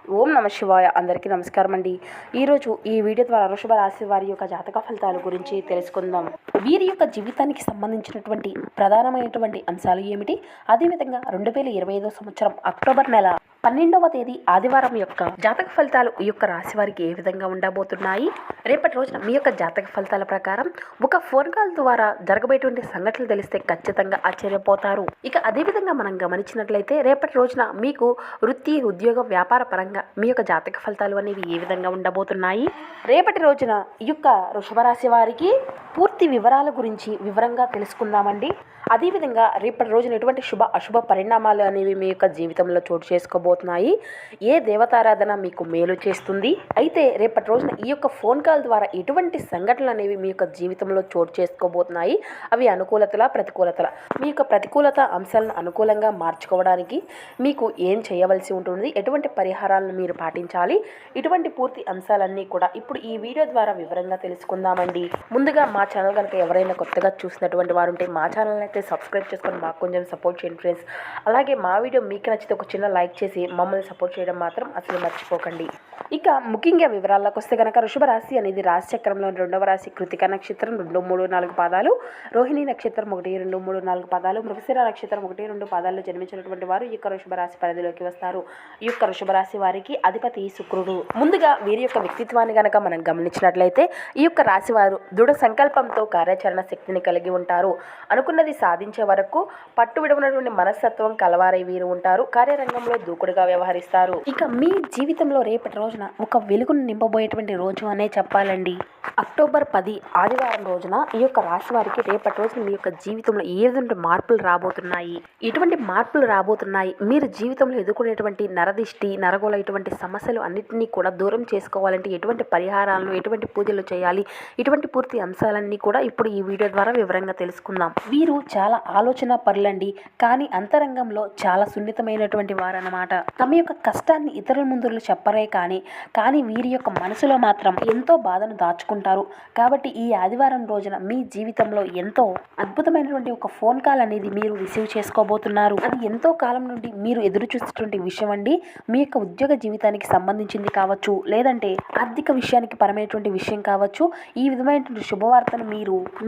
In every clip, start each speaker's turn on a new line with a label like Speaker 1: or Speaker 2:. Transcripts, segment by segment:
Speaker 1: ఓం నమ శివాయ. అందరికీ నమస్కారం అండి. ఈరోజు ఈ వీడియో ద్వారా వృషభ రాశి వారి యొక్క జాతక ఫలితాల గురించి తెలుసుకుందాం. వీరి యొక్క జీవితానికి సంబంధించినటువంటి ప్రధానమైనటువంటి అంశాలు ఏమిటి, అదేవిధంగా 2025 సంవత్సరం అక్టోబర్ నెల 12వ తేదీ ఆదివారం యొక్క జాతక ఫలితాలు ఈ యొక్క రాశి వారికి ఏ విధంగా ఉండబోతున్నాయి, రేపటి రోజున మీ యొక్క జాతక ఫలితాల ప్రకారం ఒక ఫోన్ కాల్ ద్వారా జరగబోయేటువంటి సంఘటనలు తెలిస్తే ఖచ్చితంగా ఆశ్చర్యపోతారు. ఇక అదేవిధంగా మనం గమనించినట్లయితే రేపటి రోజున మీకు వృత్తి, ఉద్యోగ, వ్యాపార పరంగా మీ యొక్క జాతక ఫలితాలు అనేవి ఏ విధంగా ఉండబోతున్నాయి, రేపటి రోజున ఈ యొక్క వృషభ రాశి వారికి పూర్తి వివరాల గురించి వివరంగా తెలుసుకుందామండి. అదేవిధంగా రేపటి రోజున ఎటువంటి శుభ అశుభ పరిణామాలు అనేవి మీ యొక్క జీవితంలో చోటు చేసుకోబోతున్నాయి, ఏ దేవతారాధన మీకు మేలు చేస్తుంది, అయితే రేపటి రోజున ఈ యొక్క ఫోన్ కాల్ ద్వారా ఎటువంటి సంఘటనలు అనేవి మీ యొక్క జీవితంలో చోటు చేసుకోబోతున్నాయి, అవి అనుకూలతల ప్రతికూలతల, మీ యొక్క ప్రతికూలత అంశాలను అనుకూలంగా మార్చుకోవడానికి మీకు ఏం చేయవలసి ఉంటుంది, ఎటువంటి పరిహారాలను మీరు పాటించాలి, ఇటువంటి పూర్తి అంశాలన్నీ కూడా ఇప్పుడు ఈ వీడియో ద్వారా వివరంగా తెలుసుకుందామండి. ముందుగా మా ఛానల్ కనుక ఎవరైనా కొత్తగా చూసినటువంటి వారు ఉంటే మా ఛానల్ అయితే సబ్స్క్రైబ్ చేసుకొని మాకు కొంచెం సపోర్ట్ చేయండి ఫ్రెండ్స్. అలాగే మా వీడియో మీకు నచ్చితే ఒక చిన్న లైక్ చేసి మమ్మల్ని సపోర్ట్ చేయడం మాత్రం అసలు మర్చిపోకండి. ఇక ముఖ్యంగా వివరాల్లోకి వస్తే కనుక వృషభ రాశి అనేది రాశి చక్రంలో 2వ రాశి, కృతిక నక్షత్రం 2, 3, 4 పాదాలు, రోహిణి నక్షత్రం 1, 2, 3, 4 పాదాలు, మృగశిర నక్షత్రం 1, 2 పాదాల్లో జన్మించినటువంటి వారు ఈ యొక్క వృషభ రాశి పరిధిలోకి వస్తారు. ఈ యొక్క వృషభ రాశి వారికి అధిపతి శుక్రుడు. ముందుగా వీరి యొక్క వ్యక్తిత్వాన్ని కనుక మనం గమనించినట్లయితే ఈ యొక్క రాశి వారు దృఢ సంకల్పంతో కార్యాచరణ శక్తిని కలిగి ఉంటారు. అనుకున్నది సాధించే వరకు పట్టు విడవనటువంటి మనస్తత్వం కలవారై వీరు ఉంటారు. కార్యరంగంలో దూకుడుగా వ్యవహరిస్తారు. ఇక మీ జీవితంలో రేపటి రోజున ఒక వెలుగును నింపబోయేటువంటి రోజు అనే చెప్పాలండి. అక్టోబర్ 10 ఆదివారం రోజున ఈ యొక్క రాశి వారికి రేపటి రోజున మీ యొక్క జీవితంలో ఏటువంటి మార్పులు రాబోతున్నాయి, ఎటువంటి మార్పులు రాబోతున్నాయి, మీరు జీవితంలో ఎదుర్కొనేటువంటి నరదిష్టి, నరగోళ ఇటువంటి సమస్యలు అన్నింటినీ కూడా దూరం చేసుకోవాలంటే ఎటువంటి పరిహారాలను, ఎటువంటి పూజలు చేయాలి, ఇటువంటి పూర్తి అంశాలన్నీ కూడా ఇప్పుడు ఈ వీడియో ద్వారా వివరంగా తెలుసుకుందాం. వీరు చాలా ఆలోచన పరులండి, కానీ అంతరంగంలో చాలా సున్నితమైనటువంటి వారన్నమాట. తమ యొక్క కష్టాన్ని ఇతరుల ముందు చెప్పరే కానీ వీరి యొక్క మనసులో మాత్రం ఎంతో బాధను దాచుకుంటారు. కాబట్టి ఈ ఆదివారం రోజున మీ జీవితంలో ఎంతో అద్భుతమైనటువంటి ఒక ఫోన్ కాల్ అనేది మీరు రిసీవ్ చేసుకోబోతున్నారు. అది ఎంతో కాలం నుండి మీరు ఎదురు చూసేటువంటి విషయం అండి. మీ యొక్క ఉద్యోగ జీవితానికి సంబంధించింది కావచ్చు, లేదంటే ఆర్థిక విషయానికి పరమైనటువంటి విషయం కావచ్చు. ఈ విధమైనటువంటి శుభవార్తను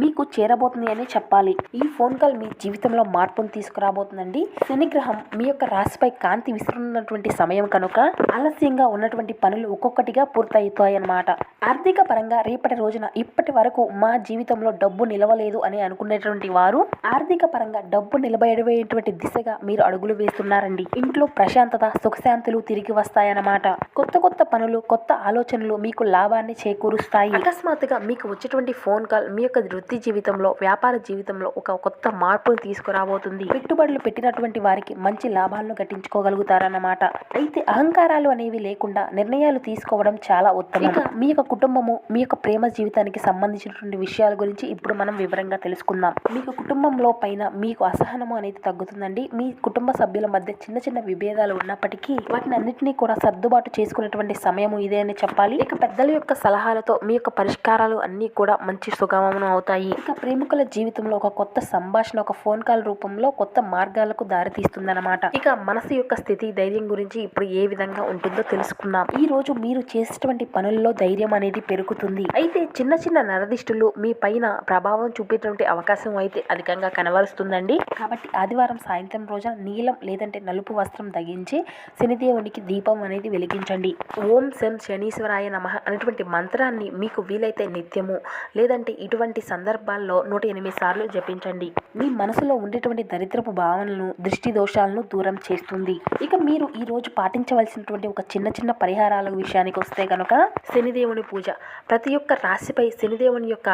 Speaker 1: మీకు చేరబోతుంది అని చెప్పాలి. ఈ ఫోన్ కాల్ మీ జీవితంలో మార్పును తీసుకురాబోతుందండి. శనిగ్రహం మీ యొక్క రాశిపై కాంతి విసురున్నటువంటి సమయం కనుక ఆలస్యంగా ఉన్నటువంటి పనులు ఒక్కొక్కటిగా పూర్తవుతాయన్నమాట. ఆర్థిక పరంగా రేపటి రోజున ఇప్పటి వరకు మా జీవితంలో డబ్బు నిలవలేదు అని అనుకునేటువంటి వారు ఆర్థిక పరంగా డబ్బు నిలబడేటువంటి దిశగా మీరు అడుగులు వేస్తున్నారండి. ఇంట్లో ప్రశాంతత, సుఖశాంతులు తిరిగి వస్తాయన్నమాట. కొత్త పనులు, కొత్త ఆలోచనలు మీకు లాభాన్ని చేకూరుస్తాయి. అకస్మాత్తుగా మీకు వచ్చేటువంటి ఫోన్ కాల్ మీ యొక్క వృత్తి జీవితంలో, వ్యాపార జీవితంలో ఒక కొత్త మార్పును తీసుకురాబోతుంది. పెట్టుబడులు పెట్టినటువంటి వారికి మంచి లాభాలను గట్టించుకోగలుగుతారన్నమాట. అయితే అహంకారాలు అనేవి లేకుండా నిర్ణయాలు తీసుకోవడం చాలా ఉత్తమం. ఇక మీ యొక్క కుటుంబము, మీ యొక్క ప్రేమ జీవితానికి సంబంధించినటువంటి విషయాల గురించి ఇప్పుడు మనం వివరంగా తెలుసుకుందాం. మీకు కుటుంబంలో పైన మీకు అసహనము అనేది తగ్గుతుందండి. మీ కుటుంబ సభ్యుల మధ్య చిన్న విభేదాలు ఉన్నప్పటికీ వాటిని అన్నింటినీ కూడా సర్దుబాటు చేసుకునేటువంటి సమయం ఇదే అని చెప్పాలి. ఇక పెద్దల యొక్క సలహాలతో మీ యొక్క పరిష్కారాలు అన్ని కూడా మంచి సుగమనం అవుతాయి. ఇక ప్రేమికుల జీవితంలో ఒక కొత్త సంభాషణ ఒక ఫోన్ కాల్ రూపంలో కొత్త మార్గాలకు దారితీస్తుందన్నమాట. ఇక మనసు యొక్క స్థితి, ధైర్యం గురించి ఇప్పుడు ఏ విధంగా ఉంటుందో తెలుసుకుందాం. ఈ రోజు మీరు చేసేటువంటి పనుల్లో ధైర్యం అనేది పెరుగుతుంది. అయితే చిన్న నరదిష్టులు మీ పైన ప్రభావం చూపేటువంటి అవకాశం అయితే అధికంగా కనబరుస్తుందండి. కాబట్టి ఆదివారం సాయంత్రం రోజున నీలం లేదంటే నలుపు వస్త్రం ధరించి శనిదేవునికి దీపం అనేది వెలిగించండి. ఓం శనీశ్వరాయ నమః అనేటువంటి మంత్రాన్ని మీకు వీలైతే నిత్యము లేదంటే ఇటువంటి సందర్భాల్లో 108 సార్లు జపించండి. మీ మనసులో ఉండేటువంటి దరిద్రపు భావనలను, దృష్టి దోషాలను దూరం చేస్తుంది. ఇక మీరు ఈ రోజు పాటించవలసినటువంటి ఒక చిన్న పరిహారాల విషయానికి వస్తే కనుక శనిదేవుని పూజ. ప్రతి ఒక్క రాశిపై శనిదేవుని యొక్క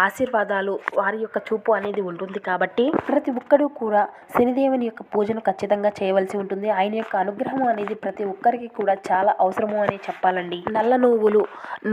Speaker 1: ఆశీర్వాదాలు, వారి యొక్క చూపు అనేది ఉంటుంది. కాబట్టి ప్రతి ఒక్కరూ కూడా శనిదేవుని యొక్క పూజను ఖచ్చితంగా చేయవలసి ఉంటుంది. ఆయన యొక్క అనుగ్రహం అనేది ప్రతి ఒక్కరికి కూడా చాలా అవసరము అని చెప్పాలండి. నల్ల నువ్వులు,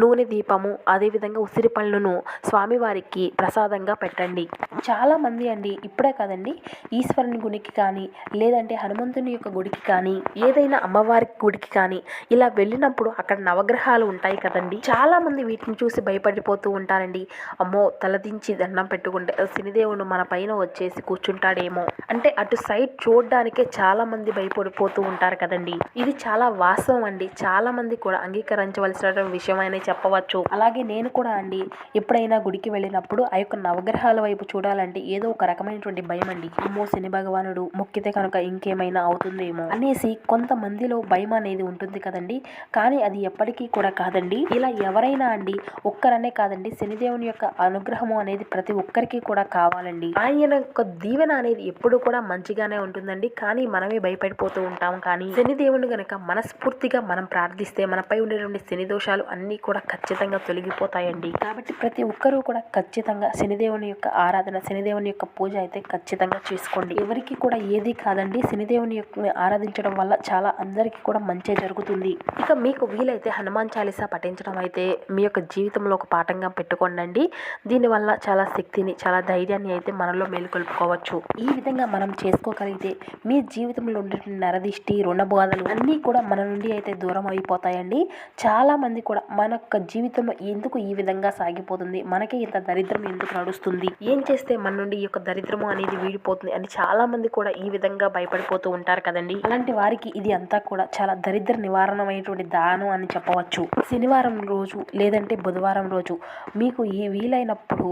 Speaker 1: నూనె దీపము, అదేవిధంగా ఉసిరి పళ్ళను స్వామివారికి ప్రసాదంగా పెట్టండి. చాలా మంది అండి ఇప్పుడే కాదండి, ఈశ్వరుని గుడికి కానీ లేదంటే హనుమంతుని యొక్క గుడికి కానీ ఏదైనా అమ్మవారి గుడికి కానీ ఇలా వెళ్ళినప్పుడు అక్కడ నవగ్రహాలు ఉంటాయి కదండి. చాలా మంది వీటిని చూసి భయపడిపోతూ ఉంటారండి. అమ్మో, తలదించి దండం పెట్టుకుంటే శనిదేవుడు మన పైన వచ్చేసి కూర్చుంటాడేమో అంటే అటు సైడ్ చూడడానికే చాలా మంది భయపడిపోతూ ఉంటారు కదండి. ఇది చాలా వాస్తవం అండి. చాలా మంది కూడా అంగీకరించవలసిన విషయం అనే చెప్పవచ్చు. అలాగే నేను కూడా అండి ఎప్పుడైనా గుడికి వెళ్ళినప్పుడు ఆ యొక్క నవగ్రహాల వైపు చూడాలంటే ఏదో ఒక రకమైనటువంటి భయం అండి. అమ్మో, శని భగవానుడు మొక్కితే కనుక ఇంకేమైనా అవుతుందేమో అనేసి కొంతమందిలో భయం అనేది ఉంటుంది కదండి. కానీ అది ఎప్పటికీ కూడా కాదండి. ఇలా ఎవరైనా అండి, ఒక్కరనే కాదండి, శనిదేవుని యొక్క అనుగ్రహము అనేది ప్రతి ఒక్కరికి కూడా కావాలండి. ఆయన యొక్క దీవెన అనేది ఎప్పుడు కూడా మంచిగానే ఉంటుందండి. కానీ మనమే భయపడిపోతూ ఉంటాం. కానీ శనిదేవుని గనక మనస్ఫూర్తిగా మనం ప్రార్థిస్తే మనపై ఉండేటువంటి శని దోషాలు అన్నీ కూడా ఖచ్చితంగా తొలగిపోతాయండి. కాబట్టి ప్రతి ఒక్కరూ కూడా ఖచ్చితంగా శనిదేవుని యొక్క ఆరాధన, శనిదేవుని యొక్క పూజ అయితే ఖచ్చితంగా చేసుకోండి. ఎవరికి కూడా ఏది కాదండి, శనిదేవుని యొక్క ఆరాధించడం వల్ల చాలా అందరికీ కూడా మంచి జరుగుతుంది. ఇక మీకు వీలైతే హనుమాన్ చాలీసా పఠించడం అయితే మీ యొక్క జీవితంలో ఒక పాఠంగా పెట్టుకోండి. దీనివల్ల చాలా శక్తిని, చాలా ధైర్యాన్ని అయితే మనలో మేలుకొల్పుకోవచ్చు. ఈ విధంగా మనం చేసుకోగలిగితే మీ జీవితంలో ఉండే నరదిష్టి, రుణబాధలు అన్నీ కూడా మన నుండి అయితే దూరం అయిపోతాయండి. చాలా మంది కూడా మన యొక్క జీవితంలో ఎందుకు ఈ విధంగా సాగిపోతుంది, మనకి ఇంత దరిద్రం ఎందుకు నడుస్తుంది, ఏం చేస్తే మన నుండి ఈ యొక్క దరిద్రము అనేది వీడిపోతుంది అని చాలా మంది కూడా ఈ విధంగా భయపడిపోతూ ఉంటారు కదండి. అలాంటి వారికి ఇది అంతా కూడా చాలా దరిద్ర నివారణమైనటువంటి దానం అని చెప్పవచ్చు. శనివారం రోజు లేదంటే బుధవారం రోజు మీకు ఈ వీలైనప్పుడు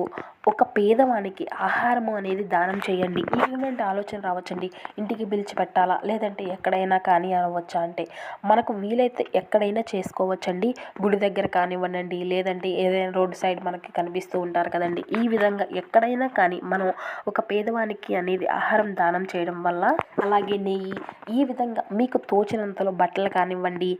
Speaker 1: ఒక పేదవానికి ఆహారము అనేది దానం చేయండి. ఈ విధమైన ఆలోచన రావచ్చండి, ఇంటికి పిలిచి పెట్టాలా లేదంటే ఎక్కడైనా కానీ అనవచ్చా అంటే మనకు వీలైతే ఎక్కడైనా చేసుకోవచ్చండి. గుడి దగ్గర కానివ్వండి, లేదంటే ఏదైనా రోడ్డు సైడ్ మనకి కనిపిస్తూ ఉంటారు కదండి. ఈ విధంగా ఎక్కడైనా కానీ మనం ఒక పేదవానికి అనేది ఆహారం దానం చేయడం వల్ల, అలాగే నెయ్యి, ఈ విధంగా మీకు తోచినంతలో బట్టలు కానివ్వండి,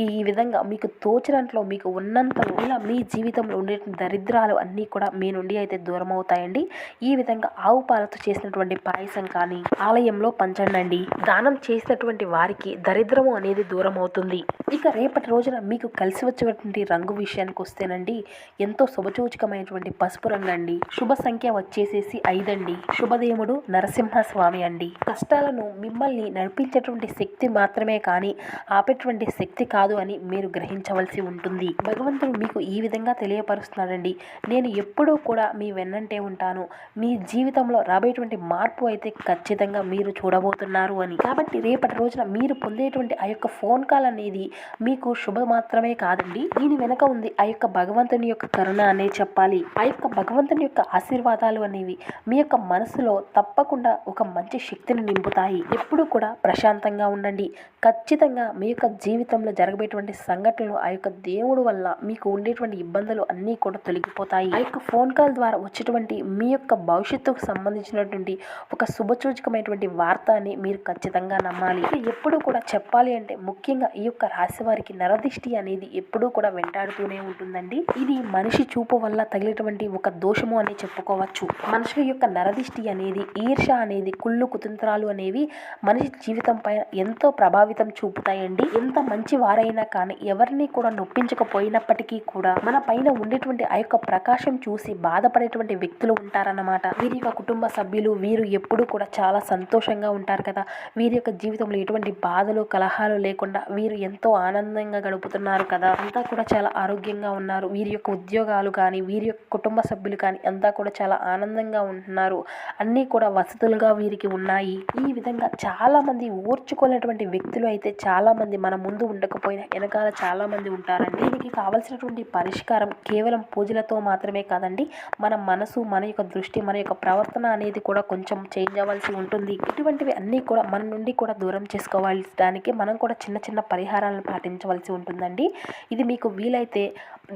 Speaker 1: ఈ విధంగా మీకు తోచినంతలో మీకు ఉన్నంతలో ఇలా మీ జీవితంలో ఉండే దరిద్రాలు అన్నీ కూడా మీ నుండి అయితే దూరం అవుతాయండి. ఈ విధంగా ఆవు పాలతో చేసినటువంటి పాయసం కానీ ఆలయంలో పంచండి. దానం చేసినటువంటి వారికి దరిద్రము అనేది దూరం అవుతుంది. ఇక రేపటి రోజున మీకు కలిసి వచ్చేటువంటి రంగు విషయానికి వస్తేనండి, ఎంతో శుభసూచకమైనటువంటి పసుపు రంగు అండి. శుభ సంఖ్య వచ్చేసేసి 5 అండి. శుభదేవుడు నరసింహస్వామి అండి. కష్టాలను మిమ్మల్ని నడిపించేటువంటి శక్తి మాత్రమే కానీ ఆపేటువంటి శక్తి కాదు అని మీరు గ్రహించవలసి ఉంటుంది. భగవంతుడు మీకు ఈ విధంగా తెలియపరుస్తున్నాడండి, నేను ఎప్పుడూ కూడా మీ వెన్నంటే ఉంటాను, మీ జీవితంలో రాబోయేటువంటి మార్పు అయితే ఖచ్చితంగా మీరు చూడబోతున్నారు అని. కాబట్టి రేపటి రోజున మీరు పొందేటువంటి ఆ యొక్క ఫోన్ కాల్ అనేది మీకు శుభ మాత్రమే కాదండి, దీని వెనక ఉంది ఆ యొక్క భగవంతుని యొక్క కరుణ అనే చెప్పాలి. ఆ యొక్క భగవంతుని యొక్క ఆశీర్వాదాలు అనేవి మీ యొక్క మనసులో తప్పకుండా ఒక మంచి శక్తిని నింపుతాయి. ఎప్పుడు కూడా ప్రశాంతంగా ఉండండి. ఖచ్చితంగా మీ యొక్క జీవితంలో జరగబోయేటువంటి సంఘటనలు ఆ యొక్క దేవుడు వల్ల మీకు ఉండేటువంటి ఇబ్బందులు అన్నీ కూడా తొలగిపోతాయి. ఆ యొక్క ఫోన్ కాల్ ద్వారా వచ్చేటువంటి మీ యొక్క భవిష్యత్తుకు సంబంధించినటువంటి ఒక శుభసూచకమైనటువంటి వార్త అని మీరు ఖచ్చితంగా నమ్మాలి. ఎప్పుడు కూడా చెప్పాలి అంటే ముఖ్యంగా ఈ యొక్క రాశి వారికి నరదిష్టి అనేది ఎప్పుడూ కూడా వెంటాడుతూనే ఉంటుందండి. ఇది మనిషి చూపు వల్ల తగిలేటువంటి ఒక దోషము అని చెప్పుకోవచ్చు. మనుషుల యొక్క నరదిష్టి అనేది, ఈర్ష అనేది, కుళ్ళు కుతంత్రాలు అనేవి మనిషి జీవితం పైన ఎంతో ప్రభావితం చూపుతాయండి. ఎంత మంచి వారైనా కానీ ఎవరిని కూడా నొప్పించకపోయినప్పటికీ కూడా మన పైన ఉండేటువంటి ఆ యొక్క ప్రకాశం చూసి బాధపడేటువంటి వ్యక్తులు ఉంటారన్నమాట. వీరి యొక్క కుటుంబ సభ్యులు వీరు ఎప్పుడూ కూడా చాలా సంతోషంగా ఉంటారు కదా. వీరి యొక్క జీవితంలో ఎటువంటి బాధలు కలహాలు లేకుండా వీరు ఎంతో ఆనందంగా గడుపుతున్నారు కదా, అంతా కూడా చాలా ఆరోగ్యంగా ఉన్నారు. వీరి యొక్క ఉద్యోగాలు కానీ వీరి యొక్క కుటుంబ సభ్యులు కానీ అంతా కూడా చాలా ఆనందంగా ఉంటున్నారు, అన్నీ కూడా వసతులుగా వీరికి ఉన్నాయి. ఈ విధంగా చాలా మంది ఓర్చుకోలేనటువంటి వ్యక్తులు అయితే చాలా మంది మన ముందు ఉండకపోయినా వెనకాల చాలా మంది ఉంటారండి. దీనికి కావాల్సినటువంటి పరిష్కారం కేవలం పూజలతో మాత్రమే కాదండి, మన మనసు, మన యొక్క దృష్టి, మన యొక్క ప్రవర్తన అనేది కూడా కొంచెం చేంజ్ అవ్వాల్సి ఉంటుంది. ఇటువంటివి అన్నీ కూడా మన నుండి కూడా దూరం చేసుకోవడానికి మనం కూడా చిన్న చిన్న పరిహారాలను పాటించవలసి ఉంటుందండి. ఇది మీకు వీలైతే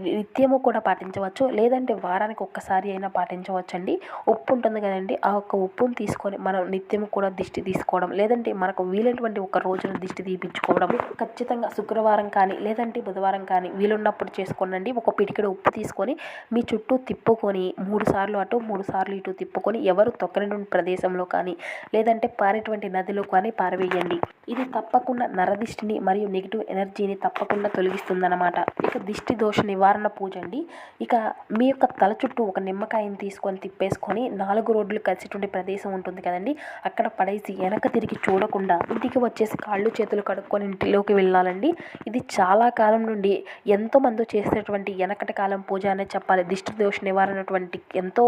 Speaker 1: నిత్యము కూడా పాటించవచ్చు, లేదంటే వారానికి ఒక్కసారి అయినా పాటించవచ్చండి. ఉప్పు ఉంటుంది కదండి, ఆ ఒక్క ఉప్పును తీసుకొని మనం నిత్యము కూడా దిష్టి తీసుకోవడం, లేదంటే మనకు వీలైనటువంటి ఒక రోజున దిష్టి తీపించుకోవడం. ఖచ్చితంగా శుక్రవారం కానీ లేదంటే బుధవారం కానీ వీలున్నప్పుడు చేసుకోండి. ఒక పిడికెడు ఉప్పు తీసుకొని మీ చుట్టూ తిప్పుకొని 3 సార్లు అటు 3 సార్లు ఇటు తిప్పుకొని ఎవరు తొక్కనటువంటి ప్రదేశంలో కానీ లేదంటే పారేటువంటి నదిలో కానీ పారవేయండి. ఇది తప్పకుండా నరదిష్టిని మరియు నెగిటివ్ ఎనర్జీని తప్పకుండా తొలగిస్తుందన్నమాట. ఇక దిష్టి దోష నివారణ పూజ అండి. ఇక మీ యొక్క తల చుట్టూ ఒక నిమ్మకాయని తీసుకొని తిప్పేసుకొని 4 రోడ్లు కలిసేటువంటి ప్రదేశం ఉంటుంది కదండి, అక్కడ పడేసి వెనక తిరిగి చూడకుండా ఇంటికి వచ్చే చేసి కాళ్ళు చేతులు కడుక్కొని ఇంటిలోకి వెళ్ళాలండి. ఇది చాలా కాలం నుండి ఎంతోమంది చేసేటువంటి వెనకటి కాలం పూజ అనే చెప్పాలి. దిష్టి దోష నివారణటువంటి ఎంతో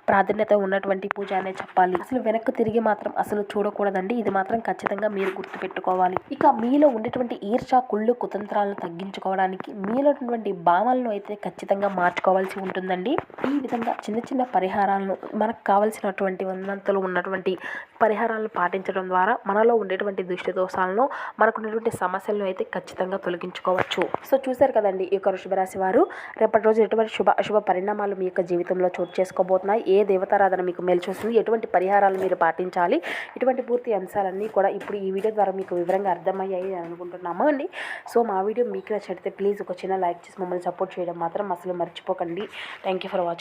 Speaker 1: ప్రాధాన్యత ఉన్నటువంటి పూజ అనే చెప్పాలి. అసలు వెనక్కి తిరిగి మాత్రం అసలు చూడకూడదండి. ఇది మాత్రం ఖచ్చితంగా మీరు గుర్తుపెట్టుకోవాలి. ఇక మీలో ఉండేటువంటి ఈర్ష, కుళ్ళు, కుతంత్రాలను తగ్గించుకోవడానికి మీలో ఉన్నటువంటి భావాలను అయితే ఖచ్చితంగా మార్చుకోవాల్సి ఉంటుందండి. ఈ విధంగా చిన్న చిన్న పరిహారాలను మనకు కావలసినటువంటి ఉన్నంతలో ఉన్నటువంటి పరిహారాలను పాటించడం ద్వారా మనలో ఉండేటువంటి దుష్ట దోషాలను, మనకున్నటువంటి సమస్యలను అయితే ఖచ్చితంగా తొలగించుకోవచ్చు. సో చూశారు కదండి, ఈ యొక్క వృషభ రాశి వారు రేపటి రోజు ఎటువంటి అశుభ పరిణామాలు మీ యొక్క జీవితంలో చోటు చేసుకోబోతున్నాయి, ఏ దేవతారాధన మీకు మేలు చూస్తుంది, ఎటువంటి పరిహారాలు మీరు పాటించాలి, ఇటువంటి పూర్తి అంశాలన్నీ కూడా ఇప్పుడు ఈ వీడియో ద్వారా మీకు వివరంగా అర్థమయ్యాయి అని అనుకుంటున్నాము అండి. సో మా వీడియో మీకు నచ్చితే ప్లీజ్ ఒక చిన్న లైక్ చేసి మమ్మల్ని సపోర్ట్ చేయడం మాత్రం అసలు మర్చిపోకండి. Thank you for watching.